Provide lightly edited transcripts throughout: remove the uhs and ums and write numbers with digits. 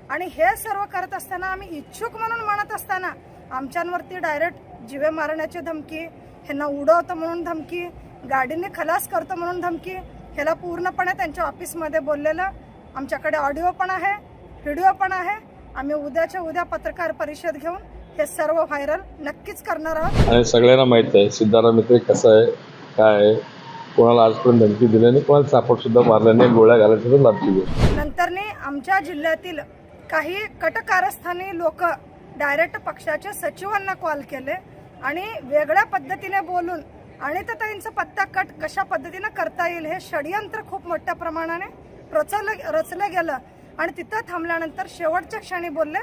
आणि हे सर्व करत असताना आम्ही इच्छुक म्हणून म्हणत असताना आमच्यांवरती डायरेक्ट जीवे मारण्याची धमकी, ह्यांना उडवतो म्हणून धमकी, गाडीने खलास करतो म्हणून धमकी, ह्याला पूर्णपणे त्यांच्या ऑफिसमध्ये बोललेलं आमच्याकडे ऑडिओ पण आहे, व्हिडिओ पण आहे. आम्ही उद्याच्या उद्या पत्रकार परिषद घेऊन हे सर्व व्हायरल नक्कीच करणार आहोत. आणि सगळ्यांना माहीत आहे सिद्धाराम मित्रे कसं आहे, काय आहे, कोणाला आजपर्यंत धमकी दिली नाही, कोणाला चापट सुद्धा मारल्याने, गोळ्या घालायची लाभची गोष्ट. नंतरने आमच्या जिल्ह्यातील काही कटकारस्थानी लोक डायरेक्ट पक्षाच्या सचिवांना कॉल केले आणि वेगळ्या पद्धतीने बोलून आणि त्यांचा पत्ता कट कशा पद्धतीने करता येईल हे षडयंत्र खूप मोठ्या प्रमाणाने रचलं गेलं. आणि तिथं थांबल्यानंतर शेवटच्या क्षणी बोलले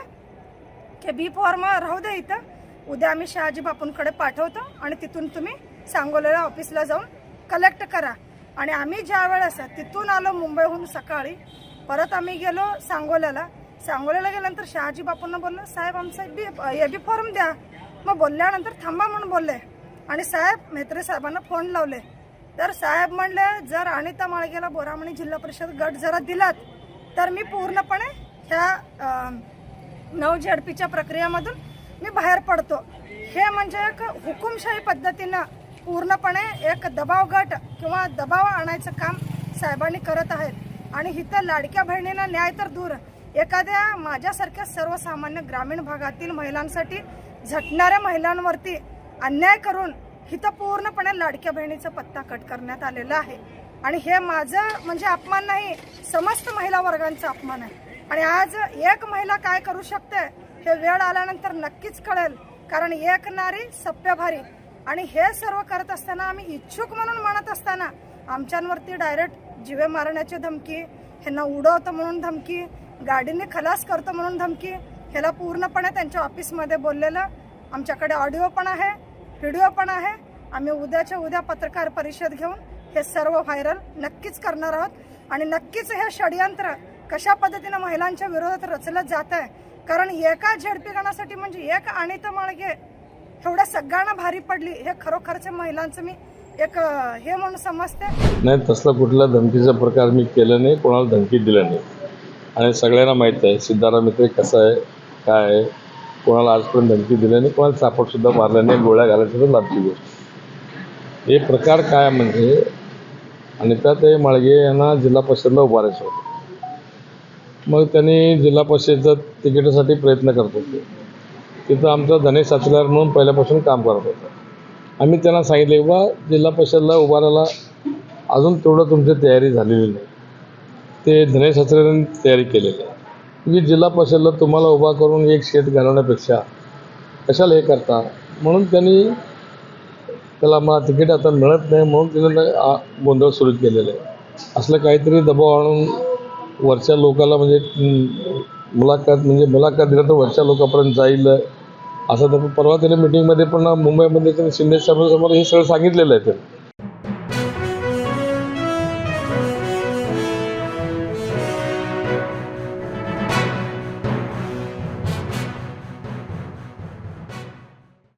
की बी फॉर्म राहू दे, इथं उद्या आम्ही शहाजी बापूंकडे पाठवतो आणि तिथून तुम्ही सांगोल्याला ऑफिसला जाऊन कलेक्ट करा. आणि आम्ही ज्या वेळेस तिथून आलो मुंबईहून सकाळी, परत आम्ही गेलो सांगोल्याला गेल्यानंतर शहाजी बापूंना बोललो साहेब आमचा बी फॉर्म द्या. मग बोलल्यानंतर थांबा म्हणून बोलले आणि साहेब म्हेत्रे साहेबांना फोन लावले. तर साहेब म्हणले जर अनिता माळगेला बोरामणी जिल्हा परिषद गट जरा दिलात तर मी पूर्णपणे ह्या 9 झेडपीच्या प्रक्रियेमधून मी बाहेर पडतो. हे म्हणजे एक हुकुमशाही पद्धतीनं पूर्णपणे एक दबाव गट किंवा दबाव आणायचं काम साहेबांनी करत आहेत. आणि इथं लाडक्या बहिणींना न्याय तर दूर, एखाद्या माझ्यासारख्या सर्वसामान्य ग्रामीण भागातील महिलांसाठी झटणाऱ्या महिलांवरती अन्याय करून इथं पूर्णपणे लाडक्या बहिणीचा पत्ता कट करण्यात आलेला आहे. आणि हे माझं म्हणजे अपमान नाही, समस्त महिला वर्गांचा अपमान आहे. आणि आज एक महिला काय करू शकते हे वेळ आल्यानंतर नक्कीच कळेल, कारण एक नारी सप्य भारी. आणि हे सर्व करत असताना आम्ही इच्छुक म्हणून म्हणत असताना आमच्यांवरती डायरेक्ट जीवे मारण्याची धमकी, ह्यांना उडवतो म्हणून धमकी, गाडीने खलास करतो म्हणून धमकी, ह्याला पूर्णपणे त्यांच्या ऑफिसमध्ये बोललेलं आमच्याकडे ऑडिओ पण आहे, व्हिडिओ पण आहे. आम्ही उद्याच्या उद्या पत्रकार परिषद घेऊन हे सर्व व्हायरल नक्कीच करणार आहोत. आणि नक्कीच हे षडयंत्र कशा पद्धतीने महिलांच्या विरोधात रचलं जात आहे, कारण एका झेडपी गणासाठी म्हणजे एक अनिता माळगे एवढ्या सगळ्यांना भारी पडली, हे खरोखरच्या महिलांचं मी एक हे म्हणून समजते. नाही, तसला कुठला धमकीचा प्रकार मी केला नाही, कोणाला धमकी दिलं नाही. आणि सगळ्यांना माहीत आहे सिद्धाराम मित्रे कसं आहे, काय आहे, कोणाला आजपर्यंत धमकी दिली नाही, कोणाला चापट सुद्धा मारल्याने, गोळ्या घालायची लाभची गोष्ट. हे प्रकार काय म्हणजे अनिताताई माळगे यांना जिल्हा परिषदला उभारायचं होतं. मग त्यांनी जिल्हा परिषदेचं तिकिटासाठी प्रयत्न करत होते. तिथं आमचा धनेश साचलार म्हणून पहिल्यापासून काम करत होता. आम्ही त्यांना सांगितले की बा जिल्हा परिषदला उभारायला अजून तेवढं तुमची तयारी झालेली नाही. ते धनेश साचलारांनी तयारी केलेली आहे की जिल्हा परिषदला तुम्हाला उभा करून एक शेत घालवण्यापेक्षा कशाला हे करता, म्हणून त्यांनी त्याला मला तिकीट आता मिळत नाही म्हणून तिने गोंधळ सुरू केलेलं आहे. असलं काहीतरी दबाव आणून वरच्या लोकाला म्हणजे मुलाखत दिलं तर वरच्या लोकांपर्यंत जाईल असं. तर परवा त्याने मिटिंगमध्ये पण मुंबईमध्ये त्याने शिंदे साहेबांसमोर हे सगळं सांगितलेलं आहे.